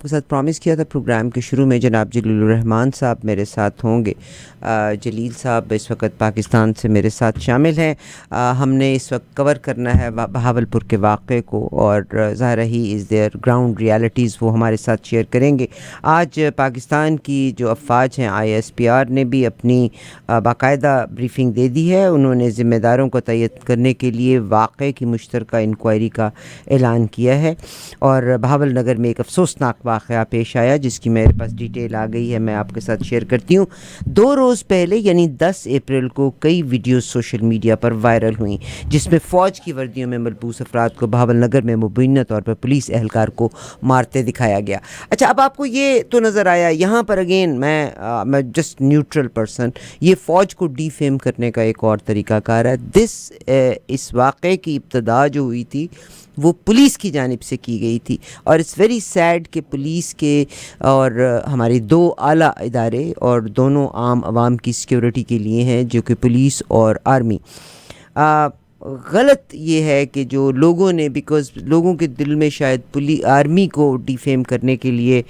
آپ کے ساتھ پرومس کیا تھا پروگرام کے شروع میں، جناب جلیل الرحمان صاحب میرے ساتھ ہوں گے. جلیل صاحب اس وقت پاکستان سے میرے ساتھ شامل ہیں. ہم نے اس وقت کور کرنا ہے بہاول پور کے واقعے کو، اور ظاہر ہی از دیئر گراؤنڈ ریالٹیز وہ ہمارے ساتھ شیئر کریں گے. آج پاکستان کی جو افواج ہیں ISPR نے بھی اپنی باقاعدہ بریفنگ دے دی ہے. انہوں نے ذمہ داروں کو تائید کرنے کے لیے واقعے کی مشترکہ انکوائری کا اعلان کیا ہے. اور بہاول نگر میں ایک افسوسناک واقعہ پیش آیا جس کی میرے پاس ڈیٹیل آ گئی ہے، میں آپ کے ساتھ شیئر کرتی ہوں. 2 روز پہلے یعنی 10 اپریل کو کئی ویڈیوز سوشل میڈیا پر وائرل ہوئیں جس میں فوج کی وردیوں میں ملبوس افراد کو بہاول نگر میں مبینہ طور پر پولیس اہلکار کو مارتے دکھایا گیا. اچھا، اب آپ کو یہ تو نظر آیا یہاں پر اگین میں جسٹ نیوٹرل پرسن، یہ فوج کو ڈی فیم کرنے کا ایک اور طریقہ کار ہے. اس واقعے کی ابتدا جو ہوئی تھی وہ پولیس کی جانب سے کی گئی تھی، اور اٹس ویری سیڈ کہ پولیس کے اور ہماری 2 اعلیٰ ادارے اور دونوں عام عوام کی سیکیورٹی کے لیے ہیں جو کہ پولیس اور آرمی. غلط یہ ہے کہ جو لوگوں نے، بیکاز لوگوں کے دل میں شاید آرمی کو ڈی فیم کرنے کے لیے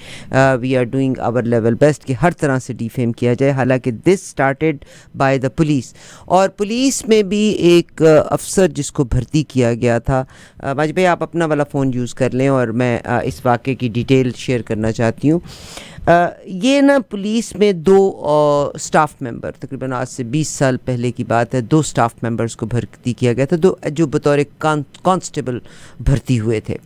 we are doing our level best کہ ہر طرح سے ڈی فیم کیا جائے، حالانکہ this started by the police. اور پولیس میں بھی ایک افسر جس کو بھرتی کیا گیا تھا، ماجد بھائی آپ اپنا والا فون یوز کر لیں اور میں اس واقعے کی ڈیٹیل شیئر کرنا چاہتی ہوں. یہ نا پولیس میں 2 سٹاف ممبر، تقریباً آج سے 20 سال پہلے کی بات ہے، 2 سٹاف ممبرز کو بھرتی کیا گیا تھا جو بطور کانسٹیبل بھرتی ہوئے تھے.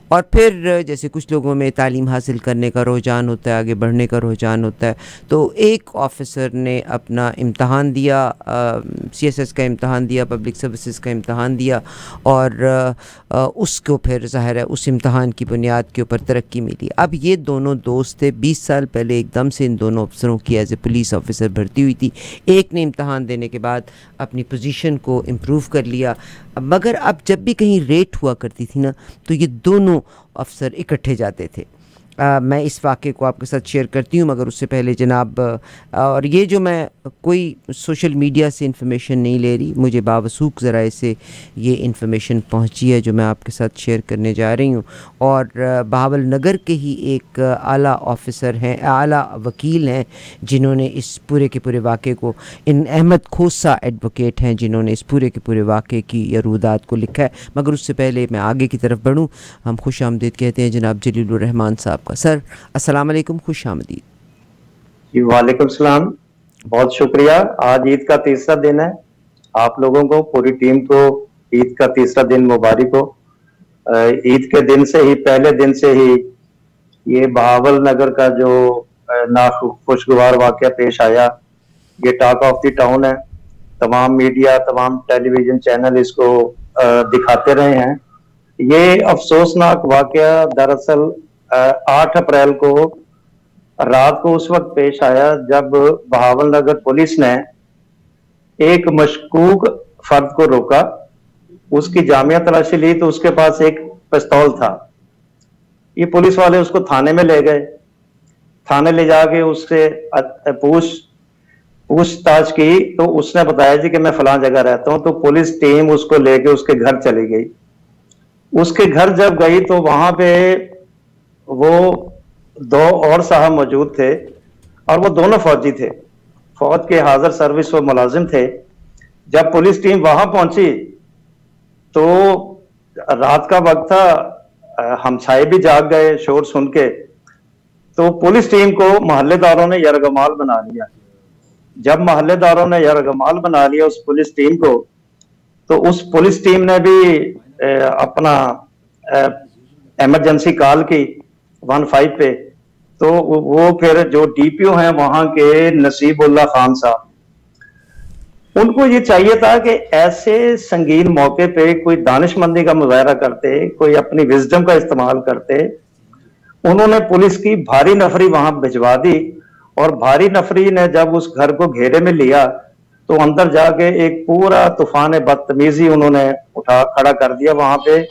اور پھر جیسے کچھ لوگوں میں تعلیم حاصل کرنے کا رجحان ہوتا ہے، آگے بڑھنے کا رجحان ہوتا ہے، تو ایک آفیسر نے اپنا امتحان دیا، CSS کا امتحان دیا، پبلک سروسز کا امتحان دیا، اور اس کو پھر ظاہر ہے اس امتحان کی بنیاد کے اوپر ترقی ملی. اب یہ دونوں دوست تھے، 20 سال پہلے ایک دم سے ان دونوں افسروں کی ایز اے پولیس آفیسر بھرتی ہوئی تھی. ایک نے امتحان دینے کے بعد اپنی پوزیشن کو امپروو کر لیا، مگر اب جب بھی کہیں ریٹ ہوا کرتی تھی نا تو یہ دونوں افسر اکٹھے جاتے تھے. میں اس واقعے کو آپ کے ساتھ شیئر کرتی ہوں، مگر اس سے پہلے جناب، اور یہ جو میں کوئی سوشل میڈیا سے انفارمیشن نہیں لے رہی، مجھے باوثوق ذرائع سے یہ انفارمیشن پہنچی ہے جو میں آپ کے ساتھ شیئر کرنے جا رہی ہوں. اور بہاول نگر کے ہی ایک اعلیٰ آفیسر ہیں، اعلیٰ وکیل ہیں جنہوں نے اس پورے کے پورے واقعے کو، احمد کھوسہ ایڈوکیٹ ہیں جنہوں نے اس پورے کے پورے واقعے کی روایات کو لکھا ہے. مگر اس سے پہلے میں آگے کی طرف بڑھوں، ہم خوش آمدید کہتے ہیں جناب جلیل الرحمان صاحب کا. سر السلام علیکم، خوش آمدید. جی وعلیکم السلام، بہت شکریہ. آج عید کا 3را دن ہے، آپ لوگوں کو، پوری ٹیم کو عید کا 3را دن مبارک ہو. عید کے دن سے ہی، پہلے دن سے ہی یہ بہاول نگر کا جو ناخوشگوار واقعہ پیش آیا، یہ ٹاک آف دی ٹاؤن ہے. تمام میڈیا، تمام ٹیلی ویژن چینل اس کو دکھاتے رہے ہیں. یہ افسوسناک واقعہ دراصل 8 اپریل کو رات کو اس وقت پیش آیا جب بہاول نگر پولیس نے ایک مشکوک فرد کو روکا، اس کی جامعہ تلاشی لی تو اس کے پاس ایک پستول تھا. یہ پولیس والے اس کو تھانے میں لے گئے، تھانے لے جا کے اس سے پوچھ تاچھ کی تو اس نے بتایا جی کہ میں فلاں جگہ رہتا ہوں. تو پولیس ٹیم اس کو لے کے اس کے گھر چلی گئی. اس کے گھر جب گئی تو وہاں پہ وہ 2 اور صاحب موجود تھے، اور وہ دونوں فوجی تھے، فوج کے حاضر سروس و ملازم تھے. جب پولیس ٹیم وہاں پہنچی تو رات کا وقت تھا، ہمسائے بھی جاگ گئے شور سن کے. تو پولیس ٹیم کو محلے داروں نے یرغمال بنا لیا. جب محلے داروں نے یرغمال بنا لیا اس پولیس ٹیم کو، تو اس پولیس ٹیم نے بھی اپنا ایمرجنسی کال کی 15 پہ. تو وہ پھر جو DPO ہیں وہاں کے نصیب اللہ خان صاحب، ان کو یہ چاہیے تھا کہ ایسے سنگین موقع پہ کوئی دانش مندی کا مظاہرہ کرتے، کوئی اپنی وزڈم کا استعمال کرتے. انہوں نے پولیس کی بھاری نفری وہاں بھجوا دی، اور بھاری نفری نے جب اس گھر کو گھیرے میں لیا تو اندر جا کے ایک پورا طوفان بدتمیزی انہوں نے کھڑا کر دیا. وہاں پہ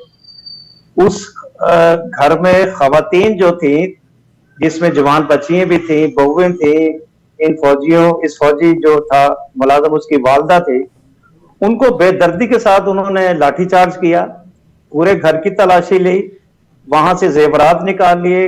اس گھر میں خواتین جو تھیں، جس میں جوان بچیاں بھی تھیں، بہویں تھیں، اس فوجی جو تھا ملازم اس کی والدہ تھی، ان کو بے دردی کے ساتھ انہوں نے لاٹھی چارج کیا. پورے گھر کی تلاشی لی، وہاں سے زیورات نکال لیے،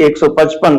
155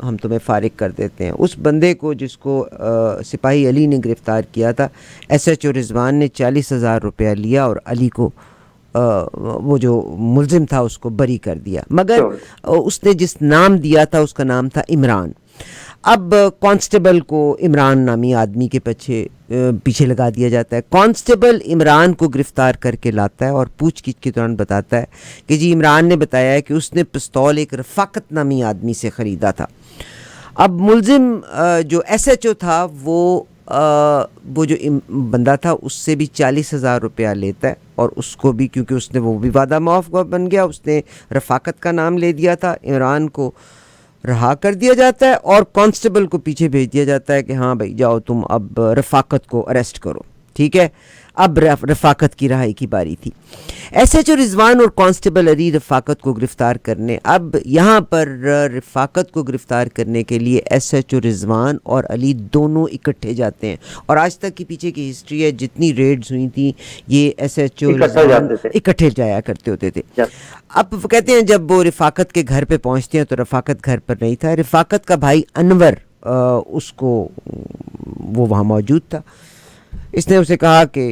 ہم تمہیں فارغ کر دیتے ہیں. اس بندے کو جس کو سپاہی علی نے گرفتار کیا تھا, ایس ایچ او رضوان نے 40,000 روپیہ لیا اور علی کو وہ جو ملزم تھا اس کو بری کر دیا, مگر اس نے جس نام دیا تھا اس کا نام تھا عمران. اب کانسٹیبل کو عمران نامی آدمی کے پیچھے لگا دیا جاتا ہے. کانسٹیبل عمران کو گرفتار کر کے لاتا ہے اور پوچھ گچھ کے دوران بتاتا ہے کہ جی عمران نے بتایا ہے کہ اس نے پستول ایک رفاقت نامی آدمی سے خریدا تھا. اب ملزم جو ایس ایچ او تھا وہ جو بندہ تھا اس سے بھی 40,000 روپیہ لیتا ہے, اور اس کو بھی کیونکہ اس نے وہ بھی وعدہ معاف بن گیا, اس نے رفاقت کا نام لے دیا تھا. عمران کو رہا کر دیا جاتا ہے اور کانسٹیبل کو پیچھے بھیج دیا جاتا ہے کہ ہاں بھائی جاؤ تم اب رفاقت کو اریسٹ کرو. ٹھیک ہے, اب رفاقت کی رہائی کی باری تھی. ایس ایچ او رضوان اور کانسٹیبل علی رفاقت کو گرفتار کرنے. اب یہاں پر رفاقت کو گرفتار کرنے کے لیے ایس ایچ او رضوان اور علی دونوں اکٹھے جاتے ہیں, اور آج تک کی پیچھے کی ہسٹری ہے, جتنی ریڈز ہوئی تھیں یہ ایس ایچ او رضوان اکٹھے جایا کرتے ہوتے تھے. اب وہ کہتے ہیں جب وہ رفاقت کے گھر پہ پہنچتے ہیں تو رفاقت گھر پر نہیں تھا. رفاقت کا بھائی انور اس کو وہ وہاں موجود تھا. اس نے اسے کہا کہ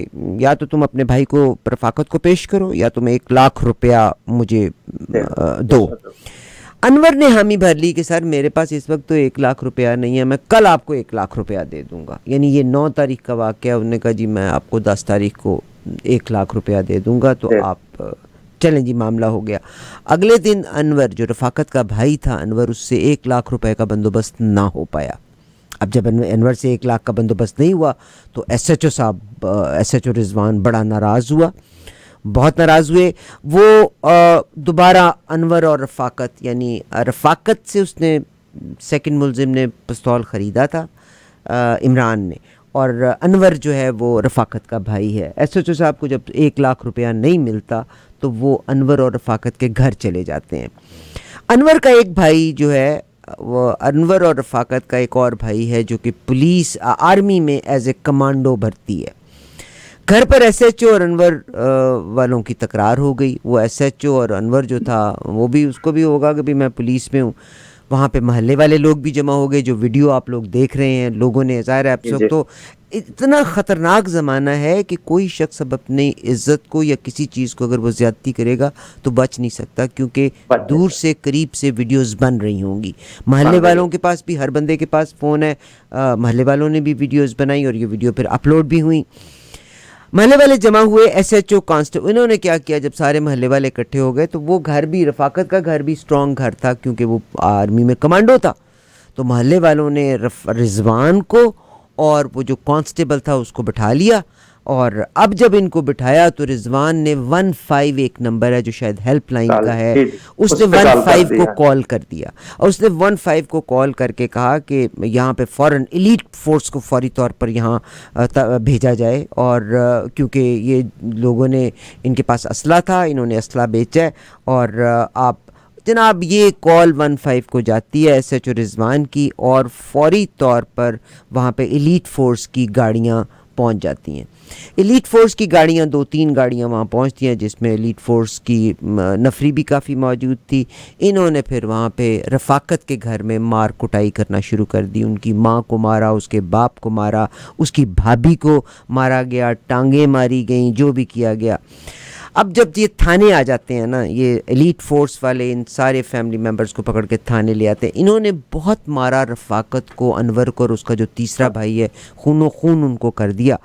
یا تو تم اپنے بھائی کو رفاقت کو پیش کرو یا تم 1,00,000 روپیہ مجھے دو. انور نے حامی بھر لی کہ سر میرے پاس اس وقت تو 1,00,000 روپیہ نہیں ہے, میں کل آپ کو 1,00,000 روپیہ دے دوں گا. یعنی یہ 9 تاریخ کا واقعہ. انہوں نے کہا جی میں آپ کو 10 تاریخ کو 1,00,000 روپیہ دے دوں گا, تو آپ چلیں جی معاملہ ہو گیا. اگلے دن انور جو رفاقت کا بھائی تھا, انور اس سے 1,00,000 روپے کا بندوبست نہ ہو پایا. اب جب انور سے 1,00,000 کا بندوبست نہیں ہوا تو ایس ایچ او صاحب ایس ایچ او رضوان بڑا ناراض ہوا, بہت ناراض ہوئے. وہ دوبارہ انور اور رفاقت, یعنی رفاقت سے اس نے سیکنڈ ملزم نے پستول خریدا تھا عمران نے, اور انور جو ہے وہ رفاقت کا بھائی ہے. ایس ایچ او صاحب کو جب 1,00,000 روپیہ نہیں ملتا تو وہ انور اور رفاقت کے گھر چلے جاتے ہیں. انور کا ایک بھائی جو ہے, وہ انور اور رفاقت کا ایک اور بھائی ہے جو کہ پولیس آرمی میں ایز اے کمانڈو بھرتی ہے. گھر پر ایس ایچ او اور انور والوں کی تکرار ہو گئی. وہ ایس ایچ او اور انور جو تھا وہ بھی, اس کو بھی ہوگا کہ بھی میں پولیس میں ہوں. وہاں پہ محلے والے لوگ بھی جمع ہو گئے. جو ویڈیو آپ لوگ دیکھ رہے ہیں, لوگوں نے ظاہر ہے آپ تو اتنا خطرناک زمانہ ہے کہ کوئی شخص اب اپنی عزت کو یا کسی چیز کو اگر وہ زیادتی کرے گا تو بچ نہیں سکتا, کیونکہ دور سے قریب سے ویڈیوز بن رہی ہوں گی. محلے والوں کے پاس بھی, ہر بندے کے پاس فون ہے, محلے والوں نے بھی ویڈیوز بنائی اور یہ ویڈیو پھر اپلوڈ بھی ہوئی. محلے والے جمع ہوئے. ایس ایچ او کانسٹیبل انہوں نے کیا کیا, جب سارے محلے والے اکٹھے ہو گئے تو وہ گھر بھی, رفاقت کا گھر بھی اسٹرانگ گھر تھا کیونکہ وہ آرمی میں کمانڈو تھا, تو محلے والوں نے رضوان کو اور وہ جو کانسٹیبل تھا اس کو بٹھا لیا. اور اب جب ان کو بٹھایا تو رضوان نے 15 ایک نمبر ہے جو شاید ہیلپ لائن کا ہے, اس نے 15 کو کال کر دیا, اور اس نے 15 کو کال کر کے کہا کہ یہاں پہ فوراً ایلیٹ فورس کو فوری طور پر یہاں بھیجا جائے, اور کیونکہ یہ لوگوں نے, ان کے پاس اسلحہ تھا, انہوں نے اسلحہ بیچا ہے, اور آپ جناب یہ کال 15 کو جاتی ہے ایس ایچ او رضوان کی, اور فوری طور پر وہاں پہ ایلیٹ فورس کی گاڑیاں پہنچ جاتی ہیں. ایلیٹ فورس کی گاڑیاں 2-3 گاڑیاں وہاں پہنچتی ہیں جس میں ایلیٹ فورس کی نفری بھی کافی موجود تھی. انہوں نے پھر وہاں پہ رفاقت کے گھر میں مار کٹائی کرنا شروع کر دی. ان کی ماں کو مارا, اس کے باپ کو مارا, اس کی بھابھی کو مارا گیا, ٹانگیں ماری گئیں, جو بھی کیا گیا. اب جب یہ تھانے آ جاتے ہیں نا, یہ ایلیٹ فورس والے ان سارے فیملی ممبرز کو پکڑ کے تھانے لے آتے ہیں. انہوں نے بہت مارا رفاقت کو, انور کو, اور اس کا جو تیسرا بھائی ہے خون و خون ان کو کر دیا.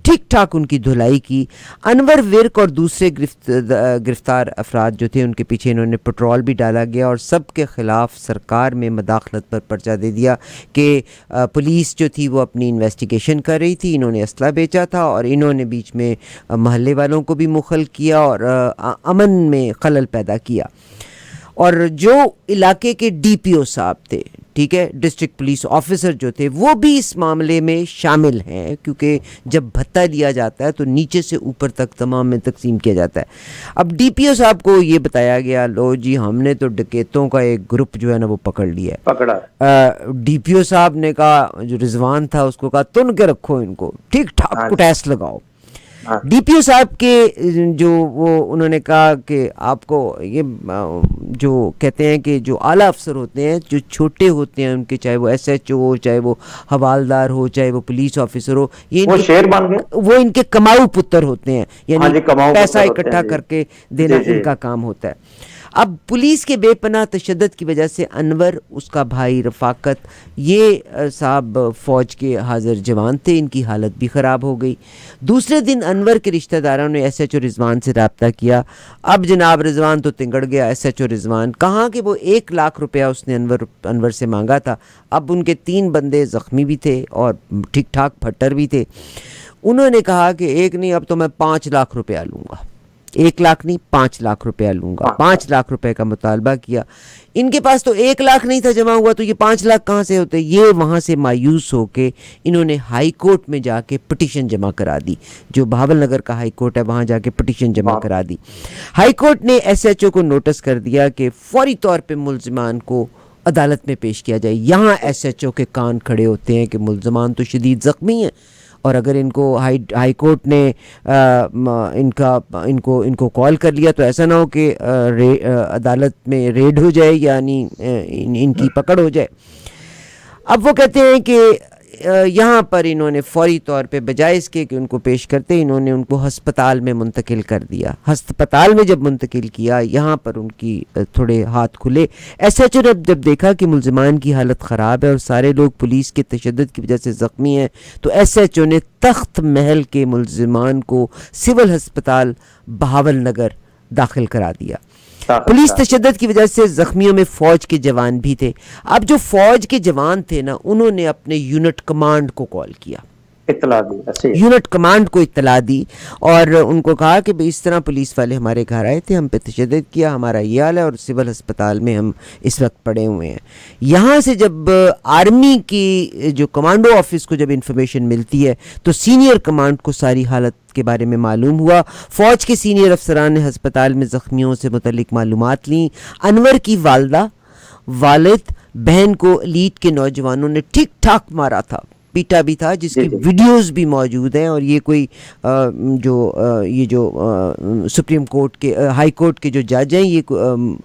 ٹھیک ٹھاک ان کی دھلائی کی. انور ورک اور دوسرے گرفتار افراد جو تھے ان کے پیچھے انہوں نے پٹرول بھی ڈالا گیا, اور سب کے خلاف سرکار میں مداخلت پر پرچہ دے دیا کہ پولیس جو تھی وہ اپنی انویسٹیگیشن کر رہی تھی, انہوں نے اسلحہ بیچا تھا, اور انہوں نے بیچ میں محلے والوں کو بھی مخل کیا اور امن میں خلل پیدا کیا. اور جو علاقے کے ڈی پی او صاحب تھے, ٹھیک ہے, ڈسٹرکٹ پولیس آفیسر جو تھے, وہ بھی اس معاملے میں شامل ہیں, کیونکہ جب بھتہ لیا جاتا ہے تو نیچے سے اوپر تک تمام میں تقسیم کیا جاتا ہے. اب ڈی پی او صاحب کو یہ بتایا گیا, لو جی ہم نے تو ڈکیتوں کا ایک گروپ جو ہے نا وہ پکڑ لیا ہے. ڈی پی او صاحب نے کہا, جو رضوان تھا اس کو کہا تن کے رکھو ان کو, ٹھیک ٹھاک کٹیس لگاؤ. ہاں ڈی پی او صاحب کے جو وہ انہوں نے کہا کہ آپ کو یہ جو کہتے ہیں کہ جو اعلیٰ افسر ہوتے ہیں جو چھوٹے ہوتے ہیں ان کے، چاہے وہ ایس ایچ او ہو، چاہے وہ حوالدار ہو، چاہے وہ پولیس آفیسر ہو، یہ وہ شیر بن گئے. وہ ان کے کماؤ پتر ہوتے ہیں، ہاں یعنی جی کماؤ پیسہ پتھر ہوتے ہیں اکٹھا جی. کر کے دینا جی جی ان کا کام ہوتا ہے. اب پولیس کے بے پناہ تشدد کی وجہ سے انور، اس کا بھائی رفاقت، یہ صاحب فوج کے حاضر جوان تھے، ان کی حالت بھی خراب ہو گئی. دوسرے دن انور کے رشتہ داروں نے ایس ایچ او رضوان سے رابطہ کیا. اب جناب رضوان تو تنگڑ گیا. ایس ایچ او رضوان کہاں کہ وہ 1,00,000 روپیہ اس نے انور سے مانگا تھا. اب ان کے 3 بندے زخمی بھی تھے اور ٹھیک ٹھاک پھٹر بھی تھے. انہوں نے کہا کہ ایک نہیں، اب تو میں 5,00,000 روپیہ لوں گا. 1,00,000 نہیں، 5,00,000 روپیہ لوں گا. 5,00,000 روپے کا مطالبہ کیا. ان کے پاس تو 1,00,000 نہیں تھا جمع ہوا، تو یہ 5,00,000 کہاں سے ہوتے؟ یہ وہاں سے مایوس ہو کے انہوں نے ہائی کورٹ میں جا کے پٹیشن جمع کرا دی. جو بہاول نگر کا ہائی کورٹ ہے وہاں جا کے پٹیشن جمع کرا دی. ہائی کورٹ نے ایس ایچ او کو نوٹس کر دیا کہ فوری طور پہ ملزمان کو عدالت میں پیش کیا جائے. یہاں ایس ایچ او کے کان کھڑے ہوتے ہیں کہ ملزمان تو شدید زخمی ہیں، اور اگر ان کو ہائی کورٹ نے ان کو کال کر لیا تو ایسا نہ ہو کہ عدالت میں ریڈ ہو جائے، یعنی ان کی پکڑ ہو جائے. اب وہ کہتے ہیں کہ یہاں پر انہوں نے فوری طور پہ بجائے اس کے کہ ان کو پیش کرتے، انہوں نے ان کو ہسپتال میں منتقل کر دیا. ہسپتال میں جب منتقل کیا، یہاں پر ان کی تھوڑے ہاتھ کھلے. ایس ایچ او نے جب دیکھا کہ ملزمان کی حالت خراب ہے اور سارے لوگ پولیس کے تشدد کی وجہ سے زخمی ہیں، تو ایس ایچ او نے تخت محل کے ملزمان کو سول ہسپتال بہاول نگر داخل کرا دیا. پولیس تشدد کی وجہ سے زخمیوں میں فوج کے جوان بھی تھے. اب جو فوج کے جوان تھے نا، انہوں نے اپنے یونٹ کمانڈ کو کال کیا، اطلاع دی، یونٹ کمانڈ کو اطلاع دی، اور ان کو کہا کہ اس طرح پولیس والے ہمارے گھر آئے تھے، ہم پہ تشدد کیا، ہمارا یہ حال ہے اور سول ہسپتال میں ہم اس وقت پڑے ہوئے ہیں. یہاں سے جب آرمی کی جو کمانڈو آفس کو جب انفارمیشن ملتی ہے تو سینئر کمانڈ کو ساری حالت کے بارے میں معلوم ہوا. فوج کے سینئر افسران نے ہسپتال میں زخمیوں سے متعلق معلومات لیں. انور کی والدہ، والد، بہن کو لیڈ کے نوجوانوں نے ٹھیک ٹھاک مارا تھا، پیٹا بھی تھا، جس کی ویڈیوز بھی موجود ہیں. اور یہ کوئی یہ جو سپریم کورٹ کے ہائی کورٹ کے جو جج ہیں، یہ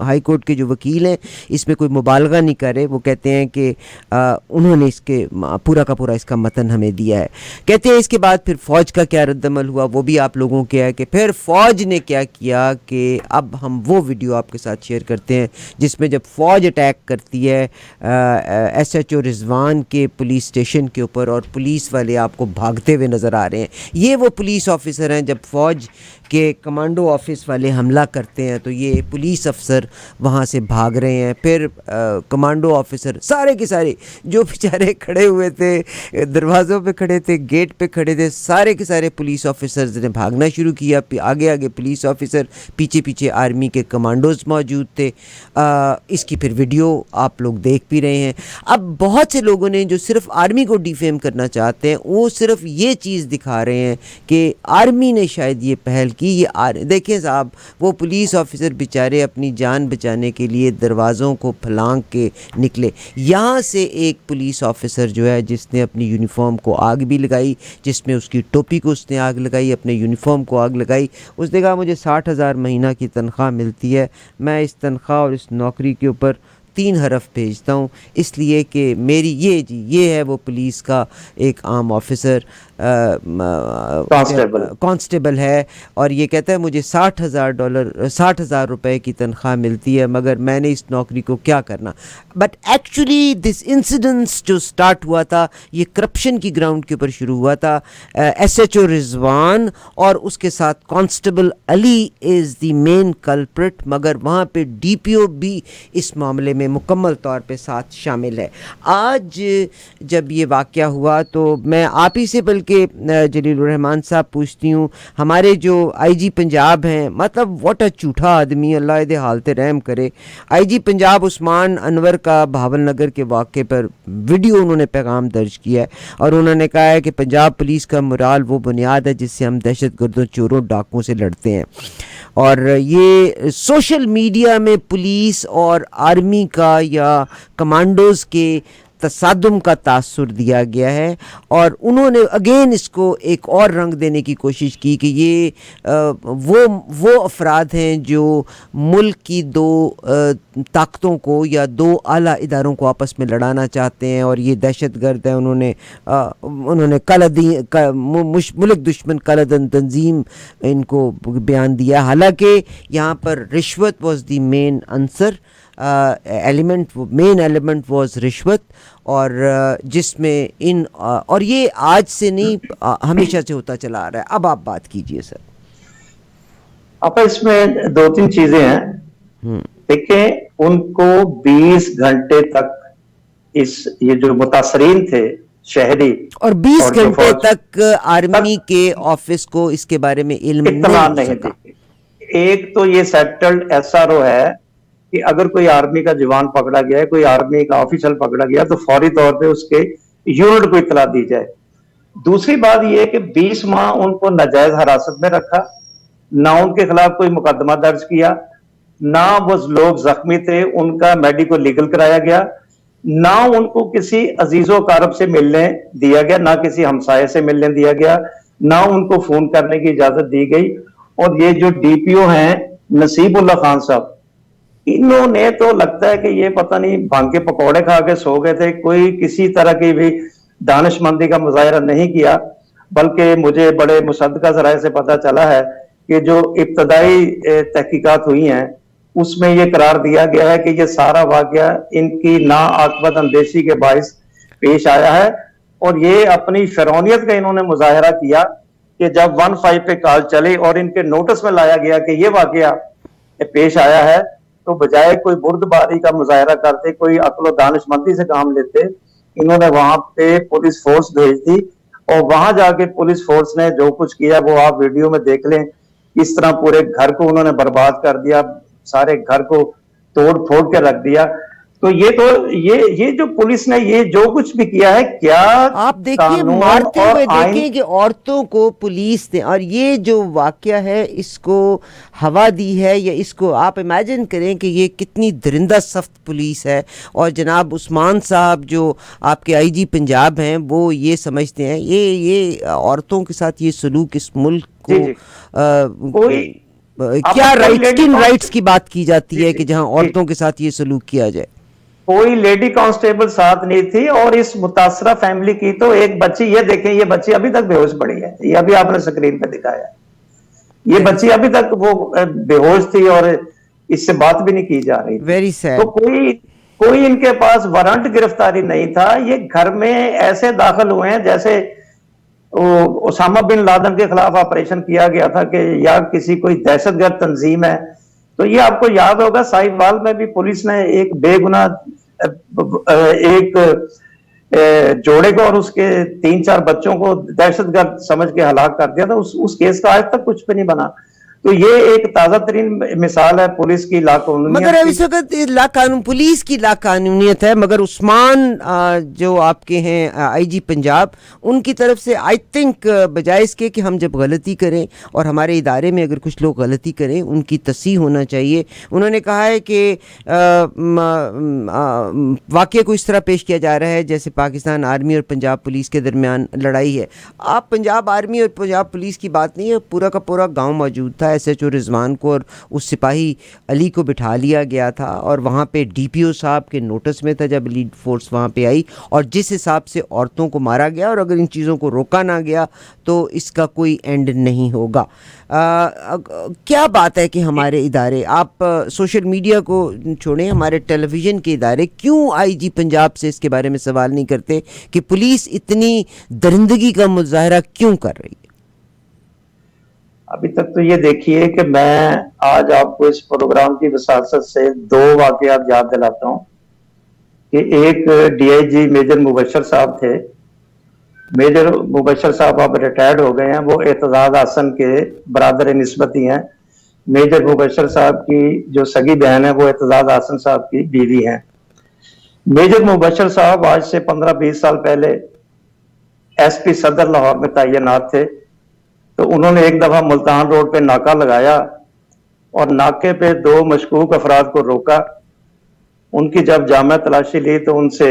ہائی کورٹ کے جو وکیل ہیں، اس میں کوئی مبالغہ نہیں کر رہے. وہ کہتے ہیں کہ انہوں نے اس کے پورا کا پورا اس کا متن ہمیں دیا ہے. کہتے ہیں اس کے بعد پھر فوج کا کیا رد عمل ہوا وہ بھی آپ لوگوں کے ہے کہ پھر فوج نے کیا کیا کہ اب ہم وہ ویڈیو آپ کے ساتھ شیئر کرتے ہیں جس میں جب فوج اٹیک کرتی ہے ایس ایچ او رضوان کے پولیس اسٹیشن کے اوپر، اور پولیس والے آپ کو بھاگتے ہوئے نظر آ رہے ہیں. یہ وہ پولیس آفیسر ہیں، جب فوج کے کمانڈو آفس والے حملہ کرتے ہیں تو یہ پولیس افسر وہاں سے بھاگ رہے ہیں. پھر کمانڈو آفیسر سارے کے سارے جو بیچارے کھڑے ہوئے تھے، دروازوں پہ کھڑے تھے، گیٹ پہ کھڑے تھے، سارے کے سارے پولیس آفیسرز نے بھاگنا شروع کیا. آگے آگے پولیس آفیسر، پیچھے پیچھے آرمی کے کمانڈوز موجود تھے. اس کی پھر ویڈیو آپ لوگ دیکھ بھی رہے ہیں. اب بہت سے لوگوں نے جو صرف آرمی کو ڈیفیم کرنا چاہتے ہیں، وہ صرف یہ چیز دکھا رہے ہیں کہ آرمی نے شاید یہ پہل کی. یہ دیکھیں صاحب، وہ پولیس آفیسر بیچارے اپنی جان بچانے کے لیے دروازوں کو پھلانگ کے نکلے. یہاں سے ایک پولیس آفیسر جو ہے جس نے اپنی یونیفارم کو آگ بھی لگائی، جس میں اس کی ٹوپی کو اس نے آگ لگائی، اپنے یونیفارم کو آگ لگائی. اس نے کہا مجھے 60,000 مہینہ کی تنخواہ ملتی ہے، میں اس تنخواہ اور اس نوکری کے اوپر 3 حرف بھیجتا ہوں، اس لیے کہ میری یہ ہے وہ پولیس کا ایک عام آفیسر کانسٹیبل ہے، اور یہ کہتا ہے مجھے $60,000 روپے کی تنخواہ ملتی ہے، مگر میں نے اس نوکری کو کیا کرنا. بٹ ایکچولی دس انسیڈنس جو سٹارٹ ہوا تھا، یہ کرپشن کی گراؤنڈ کے اوپر شروع ہوا تھا. ایس ایچ او رضوان اور اس کے ساتھ کانسٹیبل علی از دی مین کلپرٹ، مگر وہاں پہ ڈی پی او بھی اس معاملے میں مکمل طور پہ ساتھ شامل ہے. آج جب یہ واقعہ ہوا تو میں آپ ہی سے بلکہ جلیل الرحمان صاحب پوچھتی ہوں، ہمارے جو آئی جی پنجاب ہیں، مطلب واٹ اے جھوٹا آدمی، اللہ دے حالت رحم کرے. آئی جی پنجاب عثمان انور کا بہاول نگر کے واقعے پر ویڈیو انہوں نے پیغام درج کیا ہے، اور انہوں نے کہا ہے کہ پنجاب پولیس کا مرال وہ بنیاد ہے جس سے ہم دہشت گردوں، چوروں، ڈاکوؤں سے لڑتے ہیں. اور یہ سوشل میڈیا میں پولیس اور آرمی کا یا کمانڈوز کے تصادم کا تاثر دیا گیا ہے، اور انہوں نے اگین اس کو ایک اور رنگ دینے کی کوشش کی کہ یہ وہ افراد ہیں جو ملک کی دو طاقتوں کو یا دو اعلیٰ اداروں کو آپس میں لڑانا چاہتے ہیں، اور یہ دہشت گرد ہیں. انہوں نے ملک دشمن کلدن تنظیم ان کو بیان دیا. حالانکہ یہاں پر رشوت واز دی مین عنصر، مین ایلیمنٹ واز رشوت، اور جس میں اور یہ آج سے نہیں ہمیشہ سے ہوتا چلا آ رہا ہے. اب آپ بات کیجئے سر. اب اس میں 2-3 چیزیں ہیں. دیکھیں، ان کو 20 گھنٹے تک یہ جو متاثرین تھے شہری، اور 20 گھنٹے تک آرمی کے آفس کو اس کے بارے میں علم نہیں تھا. ایک تو یہ سیٹلڈ ایس آر او ہے کہ اگر کوئی آرمی کا جوان پکڑا گیا ہے، کوئی آرمی کا آفیسر پکڑا گیا، تو فوری طور پہ اس کے یونٹ کو اطلاع دی جائے. دوسری بات یہ کہ 20 ماہ ان کو ناجائز حراست میں رکھا، نہ ان کے خلاف کوئی مقدمہ درج کیا، نہ وہ لوگ زخمی تھے ان کا میڈیکل لیگل کرایا گیا، نہ ان کو کسی عزیز و اقارب سے ملنے دیا گیا، نہ کسی ہمسائے سے ملنے دیا گیا، نہ ان کو فون کرنے کی اجازت دی گئی. اور یہ جو ڈی پی او ہیں نصیب اللہ خان صاحب، انہوں نے تو لگتا ہے کہ یہ پتہ نہیں بھنگ کے پکوڑے کھا کے سو گئے تھے. کوئی کسی طرح کی بھی دانش مندی کا مظاہرہ نہیں کیا، بلکہ مجھے بڑے مصدقہ ذرائع سے پتہ چلا ہے کہ جو ابتدائی تحقیقات ہوئی ہیں اس میں یہ قرار دیا گیا ہے کہ یہ سارا واقعہ ان کی ناعاقبت اندیشی کے باعث پیش آیا ہے. اور یہ اپنی فرعونیت کا انہوں نے مظاہرہ کیا کہ جب 15 پہ کال چلی اور ان کے نوٹس میں لایا گیا کہ یہ واقعہ پیش آیا ہے، تو بجائے کوئی بردباری کا مظاہرہ کرتے، کوئی عقل و دانش مندی سے کام لیتے، انہوں نے وہاں پہ پولیس فورس بھیج دی. اور وہاں جا کے پولیس فورس نے جو کچھ کیا وہ آپ ویڈیو میں دیکھ لیں. اس طرح پورے گھر کو انہوں نے برباد کر دیا، سارے گھر کو توڑ پھوڑ کے رکھ دیا. تو یہ جو پولیس نے یہ جو کچھ بھی کیا ہے، کیا آپ دیکھیے مارتے ہوئے دیکھیں کہ عورتوں کو پولیس نے، اور یہ جو واقعہ ہے اس کو ہوا دی ہے، یا اس کو آپ امیجن کریں کہ یہ کتنی درندہ سخت پولیس ہے. اور جناب عثمان صاحب جو آپ کے آئی جی پنجاب ہیں، وہ یہ سمجھتے ہیں یہ عورتوں کے ساتھ یہ سلوک اس ملک کو کیا کن رائٹس کی بات کی جاتی ہے کہ جہاں عورتوں کے ساتھ یہ سلوک کیا جائے. کوئی لیڈی کانسٹیبل ساتھ نہیں تھی. اور اس متاثرہ فیملی کی تو ایک بچی، یہ دیکھیں یہ بچی ابھی تک بے ہوش پڑی ہے، یہ ابھی آپ نے سکرین پہ دکھایا، یہ بچی ابھی تک وہ بے ہوش تھی اور اس سے بات بھی نہیں کی جا رہی تھی. Very sad. تو کوئی ان کے پاس وارنٹ گرفتاری نہیں تھا. یہ گھر میں ایسے داخل ہوئے ہیں جیسے اسامہ بن لادن کے خلاف آپریشن کیا گیا تھا کہ یا کسی کوئی دہشت گرد تنظیم ہے. تو یہ آپ کو یاد ہوگا صاحب وال میں بھی پولیس نے ایک بے گناہ ایک جوڑے کو اور اس کے 3-4 بچوں کو دہشت گرد سمجھ کے ہلاک کر دیا تھا. اس کیس کا آج تک کچھ بھی نہیں بنا. تو یہ ایک تازہ ترین مثال ہے پولیس کی لاقانونیت. مگر اس وقت پولیس کی لاقانونیت ہے، مگر عثمان جو آپ کے ہیں آئی جی پنجاب، ان کی طرف سے آئی تھنک بجائے اس کے کہ ہم جب غلطی کریں اور ہمارے ادارے میں اگر کچھ لوگ غلطی کریں ان کی تصحیح ہونا چاہیے. انہوں نے کہا ہے کہ واقعہ کو اس طرح پیش کیا جا رہا ہے جیسے پاکستان آرمی اور پنجاب پولیس کے درمیان لڑائی ہے. آپ پنجاب آرمی اور پنجاب پولیس کی بات نہیں ہے، پورا کا پورا گاؤں موجود تھا. ایس ایچ او رضوان کو اور اس سپاہی علی کو بٹھا لیا گیا تھا، اور وہاں پہ ڈی پی او صاحب کے نوٹس میں تھا جب لیڈ فورس وہاں پہ آئی، اور جس حساب سے عورتوں کو مارا گیا، اور اگر ان چیزوں کو روکا نہ گیا تو اس کا کوئی اینڈ نہیں ہوگا. کیا بات ہے کہ ہمارے ادارے، آپ سوشل میڈیا کو چھوڑیں، ہمارے ٹیلی ویژن کے ادارے کیوں آئی جی پنجاب سے اس کے بارے میں سوال نہیں کرتے کہ پولیس اتنی درندگی کا مظاہرہ کیوں کر رہی ہے؟ ابھی تک تو یہ دیکھیے کہ میں آج آپ کو اس پروگرام کی وساطت سے 2 واقعات یاد دلاتا ہوں کہ ایک ڈی آئی جی میجر مبشر صاحب تھے. میجر مبشر صاحب اب ریٹائرڈ ہو گئے ہیں، وہ اعتزاز حسن کے برادر نسبتی ہیں. میجر مبشر صاحب کی جو سگی بہن ہے وہ اعتزاز حسن صاحب کی بیوی ہیں. میجر مبشر صاحب آج سے 15-20 سال پہلے ایس پی صدر لاہور میں تعینات تھے. تو انہوں نے ایک دفعہ ملتان روڈ پہ ناکہ لگایا اور ناکے پہ 2 مشکوک افراد کو روکا. ان کی جب جامع تلاشی لی تو ان سے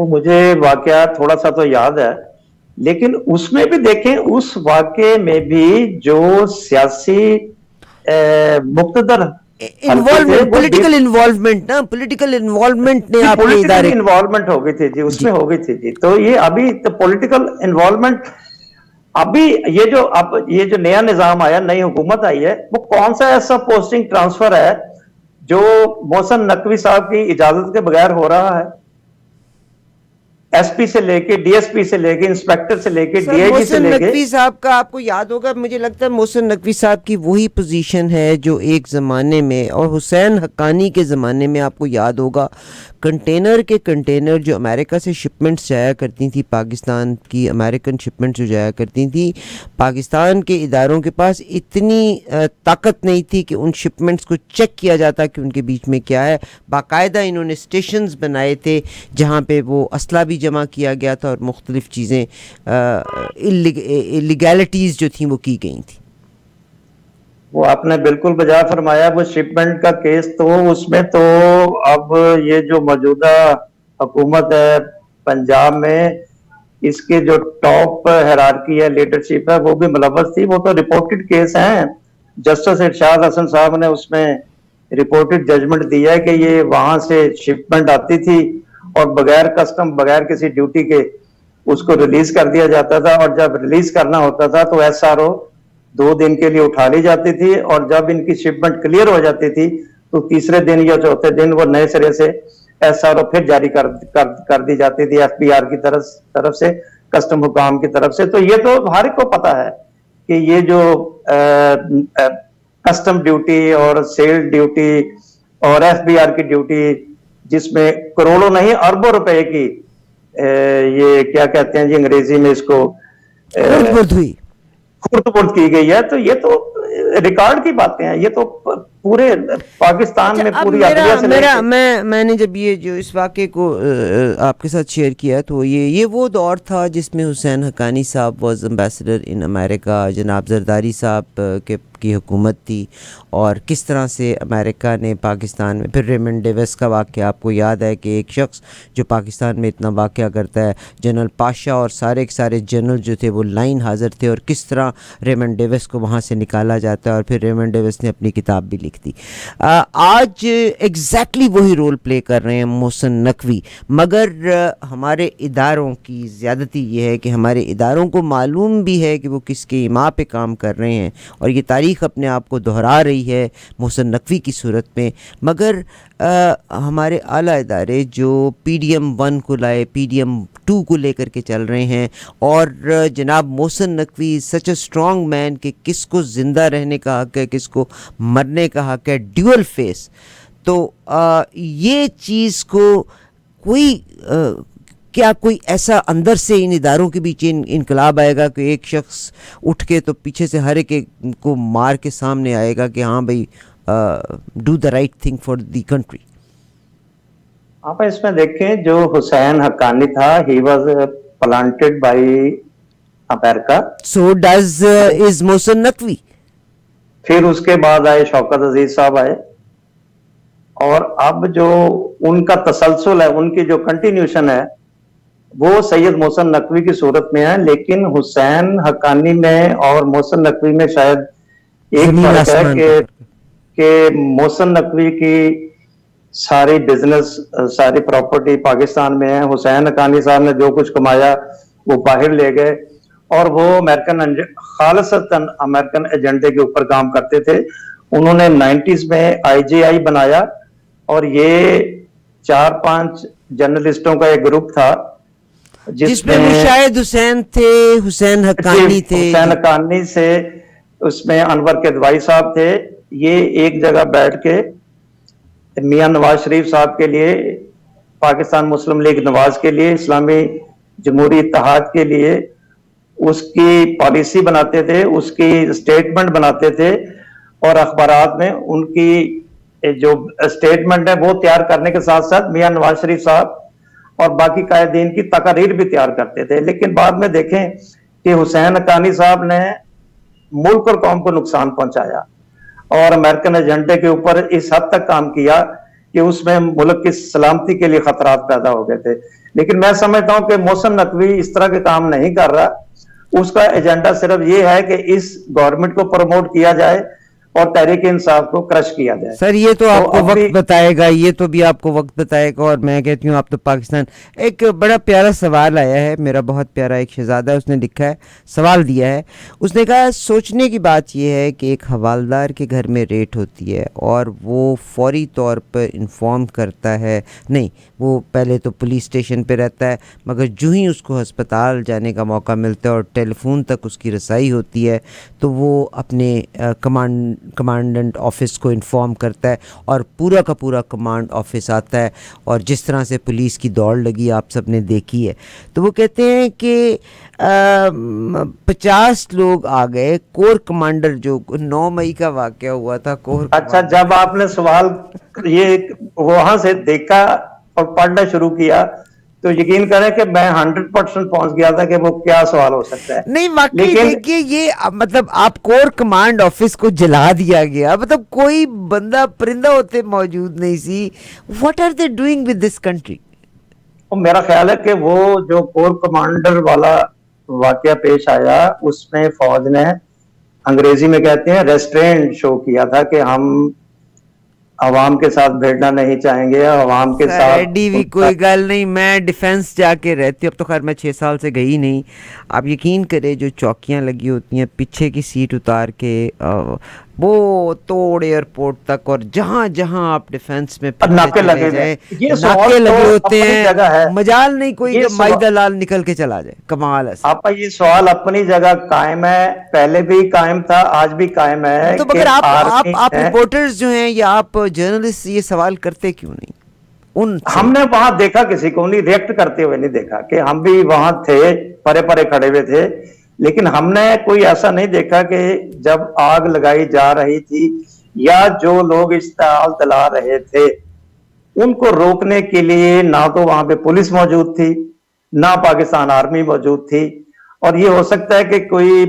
وہ مجھے واقعہ تھوڑا سا تو یاد ہے، لیکن اس میں بھی دیکھیں اس واقعے میں بھی جو سیاسی مقتدر حلقے تھے انوالومنٹ، وہ پولیٹیکل انوالومنٹ نا، پولیٹیکل انوالومنٹ نے آپ کے پولیٹیکل ادارے انوالومنٹ ہو گئی تھی جی، اس جی میں ہو گئی تھی جی. تو یہ ابھی پولیٹیکل انوالومنٹ ابھی یہ جو نیا نظام آیا، نئی حکومت آئی ہے، وہ کون سا ایسا پوسٹنگ ٹرانسفر ہے جو محسن نقوی صاحب کی اجازت کے بغیر ہو رہا ہے؟ ایس پی سے لے کے ڈی ایس پی سے لے کے انسپیکٹر سے لے کے سر، ڈی آئی جی سے محسن لے کے. نقوی صاحب کا آپ کو یاد ہوگا، مجھے لگتا ہے محسن نقوی صاحب کی وہی پوزیشن ہے جو ایک زمانے میں، اور حسین حقانی کے زمانے میں آپ کو یاد ہوگا، کنٹینر کے کنٹینر جو امریکہ سے شپمنٹس جایا کرتی تھی، پاکستان کی امریکن شپمنٹس جو جایا کرتی تھی، پاکستان کے اداروں کے پاس اتنی طاقت نہیں تھی کہ ان شپمنٹس کو چیک کیا جاتا کہ ان کے بیچ میں کیا ہے. باقاعدہ انہوں نے اسٹیشنز بنائے تھے جہاں پہ وہ اسلحہ بھی جمع کیا گیا تھا اور مختلف چیزیں لیگیلٹیز جو تھیں وہ کی گئی تھیں. وہ آپ نے بالکل بجا فرمایا. وہ شپمنٹ کا کیس تو اس میں تو اب یہ جو موجودہ حکومت ہے پنجاب میں، اس کے جو ٹاپ ہیرارکی ہے، لیڈرشپ ہے، وہ بھی ملوث تھی. وہ تو رپورٹڈ کیس ہیں. جسٹس ارشاد حسن صاحب نے اس میں رپورٹڈ ججمنٹ دیا ہے کہ یہ وہاں سے شپمنٹ آتی تھی اور بغیر کسٹم، بغیر کسی ڈیوٹی کے اس کو ریلیز کر دیا جاتا تھا، اور جب ریلیز کرنا ہوتا تھا تو ایس آر او 2 دن کے لیے اٹھا لی جاتی تھی، اور جب ان کی شپمنٹ کلیئر ہو جاتی تھی تو تیسرے دن یا چوتھے دن وہ نئے سرے سے ایس آر او پھر جاری کر دی جاتی تھی ایف بی آر کی طرف سے، کسٹم حکام کی طرف سے. تو یہ تو ہر ایک کو پتا ہے کہ یہ جو کسٹم ڈیوٹی اور سیل ڈیوٹی اور ایف بی آر کی ڈیوٹی، جس میں کروڑوں نہیں اربوں روپے کی یہ کیا کہتے ہیں جی انگریزی میں اس کو خرد برد ہوئی. خرد کی گئی ہے. تو یہ تو ریکارڈ کی باتیں ہیں. یہ تو پورے پاکستان اچھا، میں اب پوری عدلیہ سے لے کے میں نے جب یہ جو اس واقعے کو آپ کے ساتھ شیئر کیا تو یہ وہ دور تھا جس میں حسین حقانی صاحب واز امبیسڈر ان امریکہ، جناب زرداری صاحب کی حکومت تھی، اور کس طرح سے امریکہ نے پاکستان میں، پھر ریمنڈ ڈیوس کا واقعہ آپ کو یاد ہے کہ ایک شخص جو پاکستان میں اتنا واقعہ کرتا ہے، جنرل پاشا اور سارے کے سارے جنرل جو تھے وہ لائن حاضر تھے، اور کس طرح ریمنڈ ڈیوس کو وہاں سے نکالا جاتا ہے، اور پھر ریمنڈ ڈیوس نے اپنی کتاب بھی لکھ دی. آج ایگزیکٹلی وہی رول پلے کر رہے ہیں محسن نقوی، مگر ہمارے اداروں کی زیادتی یہ ہے کہ ہمارے اداروں کو معلوم بھی ہے کہ وہ کس کے ایما پہ کام کر رہے ہیں، اور یہ تاریخ اپنے آپ کو دہرا رہی ہے محسن نقوی کی صورت میں. مگر ہمارے اعلیٰ ادارے جو پی ڈی ایم 1 کو لائے، پی ڈی ایم 2 کو لے کر کے چل رہے ہیں، اور جناب محسن نقوی سچ اے اسٹرانگ مین کہ کس کو زندہ رہنے کا حق ہے، کس کو مرنے کا حق ہے، ڈیول فیس. تو یہ چیز کو کیا کوئی ایسا اندر سے ان اداروں کے بیچ انقلاب آئے گا کہ ایک شخص اٹھ کے تو پیچھے سے ہر ایک کو مار کے سامنے آئے گا کہ ہاں بھائی do the right thing for the country? آپ اس میں دیکھیں جو حسین حقانی تھا، ہی واز پلانٹڈ بائی امریکہ. So this is Mohsin Naqvi. پھر اس کے بعد آئے شوکت عزیز صاحب آئے، اور اب جو ان کا تسلسل ہے، ان کی جو کنٹینیوشن ہے وہ سید محسن نقوی کی صورت میں ہے. لیکن حسین حقانی میں اور محسن نقوی میں شاید ایک فرق ہے کہ محسن نقوی کی ساری بزنس، ساری پراپرٹی پاکستان میں ہے. حسین حقانی صاحب نے جو کچھ کمایا وہ باہر لے گئے، اور وہ خالصتاً امریکن ایجنڈے کے اوپر کام کرتے تھے. انہوں نے 90s میں آئی جے آئی بنایا، اور یہ 4-5 جرنلسٹوں کا ایک گروپ تھا جس میں مشاہد حسین تھے، حسین حقانی تھے، حسین حقانی سے اس میں انور قدوائی صاحب تھے. یہ ایک جگہ بیٹھ کے میاں نواز شریف صاحب کے لیے، پاکستان مسلم لیگ نواز کے لیے، اسلامی جمہوری اتحاد کے لیے اس کی پالیسی بناتے تھے، اس کی سٹیٹمنٹ بناتے تھے، اور اخبارات میں ان کی جو سٹیٹمنٹ ہے وہ تیار کرنے کے ساتھ ساتھ میاں نواز شریف صاحب اور باقی قائدین کی تقاریر بھی تیار کرتے تھے. لیکن بعد میں دیکھیں کہ حسین حقانی صاحب نے ملک اور قوم کو نقصان پہنچایا، اور امریکن ایجنڈے کے اوپر اس حد تک کام کیا کہ اس میں ملک کی سلامتی کے لیے خطرات پیدا ہو گئے تھے. لیکن میں سمجھتا ہوں کہ محسن نقوی اس طرح کے کام نہیں کر رہا. اس کا ایجنڈا صرف یہ ہے کہ اس گورنمنٹ کو پروموٹ کیا جائے اور تحریک انصاف کو کرش کیا جائے. سر یہ تو آپ کو اب بھی وقت بتائے گا, یہ تو بھی آپ کو وقت بتائے گا. اور میں کہتی ہوں آپ تو پاکستان, ایک بڑا پیارا سوال آیا ہے, میرا بہت پیارا ایک شہزادہ, اس نے لکھا ہے, سوال دیا ہے, اس نے کہا سوچنے کی بات یہ ہے کہ ایک حوالدار کے گھر میں ریٹ ہوتی ہے اور وہ فوری طور پر انفارم کرتا ہے, نہیں وہ پہلے تو پولیس اسٹیشن پہ رہتا ہے, مگر جو ہی اس کو ہسپتال جانے کا موقع ملتا ہے اور ٹیلی فون تک اس کی رسائی ہوتی ہے تو وہ اپنے کمانڈنٹ آفس کو انفارم کرتا ہے اور پورا کا پورا کمانڈ آفس آتا ہے, اور جس طرح سے پولیس کی دوڑ لگی آپ سب نے دیکھی ہے. تو وہ کہتے ہیں کہ 50 لوگ آ گئے. کور کمانڈر جو 9 مئی کا واقعہ ہوا تھا, کور اچھا, جب آپ نے سوال یہ وہاں سے دیکھا اور پڑھنا شروع کیا تو یقین کریں کہ میں 100% پہنچ گیا تھا کہ وہ کیا سوال ہو سکتا ہے. نہیں واقعی لیکن دیکھیے یہ مطلب آپ کور کمانڈ آفس کو جلا دیا گیا, مطلب کوئی بندہ پرندہ ہوتے موجود نہیں سی. What are they doing with this country? میرا خیال ہے کہ وہ جو کور کمانڈر والا واقعہ پیش آیا اس میں فوج نے انگریزی میں کہتے ہیں ریسٹرینٹ شو کیا تھا کہ ہم عوام کے ساتھ بھیڑنا نہیں چاہیں گے, عوام کے ساتھ ایڈی بھی کوئی گل نہیں, میں ڈیفینس جا کے رہتی ہوں, اب تو خیر میں 6 سال سے گئی نہیں. آپ یقین کریں جو چوکیاں لگی ہوتی ہیں پیچھے کی سیٹ اتار کے وہ توڑ ایئرپورٹ تک, اور جہاں جہاں آپ ڈیفینس میں ناکے لگے جائیں ناکے لگے ہوتے ہیں, جگہ ہے. مجال نہیں کوئی مائدہ لال نکل کے چلا جائے. کمال ہے آپ کا یہ سوال اپنی جگہ قائم ہے, پہلے بھی قائم تھا, آج بھی قائم ہے. تو مگر آپ رپورٹرز جو ہیں یا آپ جرنلسٹ یہ سوال کرتے کیوں نہیں؟ ہم نے وہاں دیکھا کسی کو نہیں ریئیکٹ کرتے ہوئے نہیں دیکھا, کہ ہم بھی وہاں تھے, پرے پرے کھڑے ہوئے تھے, لیکن ہم نے کوئی ایسا نہیں دیکھا کہ جب آگ لگائی جا رہی تھی یا جو لوگ اشتعال دلا رہے تھے ان کو روکنے کے لیے نہ تو وہاں پہ پولیس موجود تھی, نہ پاکستان آرمی موجود تھی. اور یہ ہو سکتا ہے کہ کوئی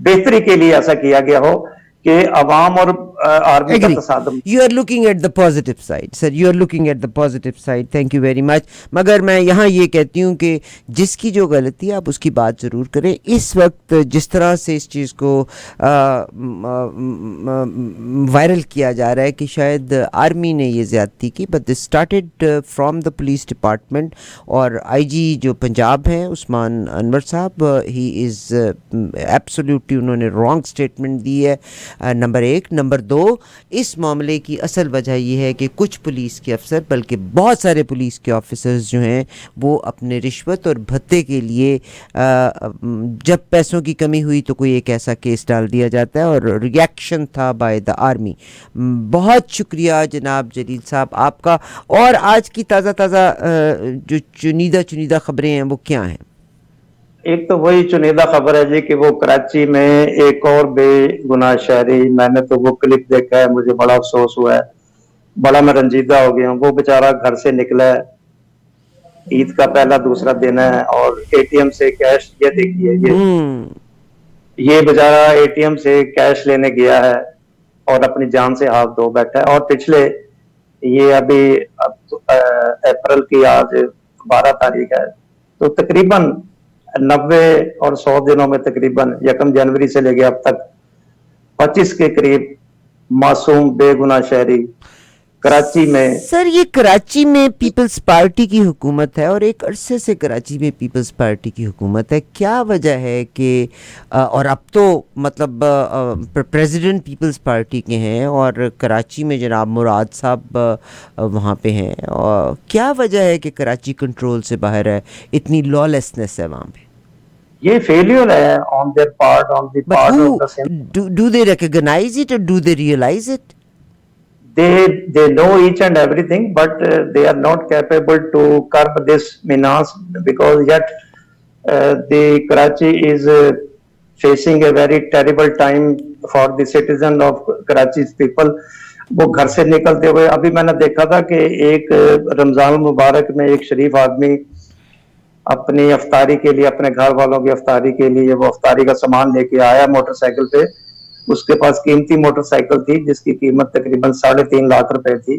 بہتری کے لیے ایسا کیا گیا ہو کہ عوام اور آرمی کا تصادم. You are looking at the positive side, sir. You are looking at the positive side. Thank you very much. مگر میں یہاں یہ کہتی ہوں کہ جس کی جو غلطی ہے آپ اس کی بات ضرور کریں. اس وقت جس طرح سے اس چیز کو وائرل کیا جا رہا ہے کہ شاید آرمی نے یہ زیادتی کی, but this started from the police department. اور آئی جی جو پنجاب ہیں عثمان انور صاحب, ہی از ایبسلیوٹلی, انہوں نے رانگ اسٹیٹمنٹ دی ہے. نمبر 1. نمبر 2, اس معاملے کی اصل وجہ یہ ہے کہ کچھ پولیس کے افسر بلکہ بہت سارے پولیس کے آفیسرز جو ہیں وہ اپنے رشوت اور بھتے کے لیے جب پیسوں کی کمی ہوئی تو کوئی ایک ایسا کیس ڈال دیا جاتا ہے, اور ریئیکشن تھا بائی دا آرمی. بہت شکریہ جناب جلیل صاحب آپ کا. اور آج کی تازہ جو چنیدہ خبریں ہیں وہ کیا ہیں؟ ایک تو وہی چنیدہ خبر ہے جی کہ وہ کراچی میں ایک اور بے گناہ شہری, میں نے تو وہ کلپ دیکھا ہے, مجھے بڑا افسوس ہوا ہے, بڑا میں رنجیدہ ہو گیا ہوں. وہ بیچارہ گھر سے نکلا ہے, عید کا پہلا دوسرا دن ہے, اور اے ٹی ایم سے کیش, یہ دیکھیے یہ بیچارہ اے ٹی ایم سے کیش لینے گیا ہے اور اپنی جان سے ہاتھ دھو بیٹھا ہے. اور پچھلے یہ ابھی اپریل کی آج 12 تاریخ ہے, تو تقریباً 90 اور 100 دنوں میں تقریباً 1 جنوری سے لے کے اب تک 25 کے قریب معصوم بے گناہ شہری کراچی میں. سر یہ کراچی میں پیپلز پارٹی کی حکومت ہے, اور ایک عرصے سے کراچی میں پیپلز پارٹی کی حکومت ہے. کیا وجہ ہے کہ اور اب تو مطلب پریزیڈنٹ پیپلز پارٹی کے ہیں اور کراچی میں جناب مراد صاحب وہاں پہ ہیں, اور کیا وجہ ہے کہ کراچی کنٹرول سے باہر ہے, اتنی لا لیسنس ہے وہاں پہ؟ یہ فیلیور ہے on their part, on the part of the center. Do they recognize it or do they realize it? They know each and everything, but they are not capable to curb this menace, because yet the Karachi is facing a very terrible time for the citizen of Karachi's people. وہ گھر سے نکلتے ہوئے, ابھی میں نے دیکھا تھا کہ ایک رمضان المبارک میں ایک شریف آدمی اپنی افطاری کے لیے, اپنے گھر والوں کی افطاری کے لیے وہ افطاری کا سامان لے کے آیا موٹر سائیکل پہ. اس کے پاس قیمتی موٹر سائیکل تھی جس کی قیمت تقریباً 3.5 لاکھ روپے تھی.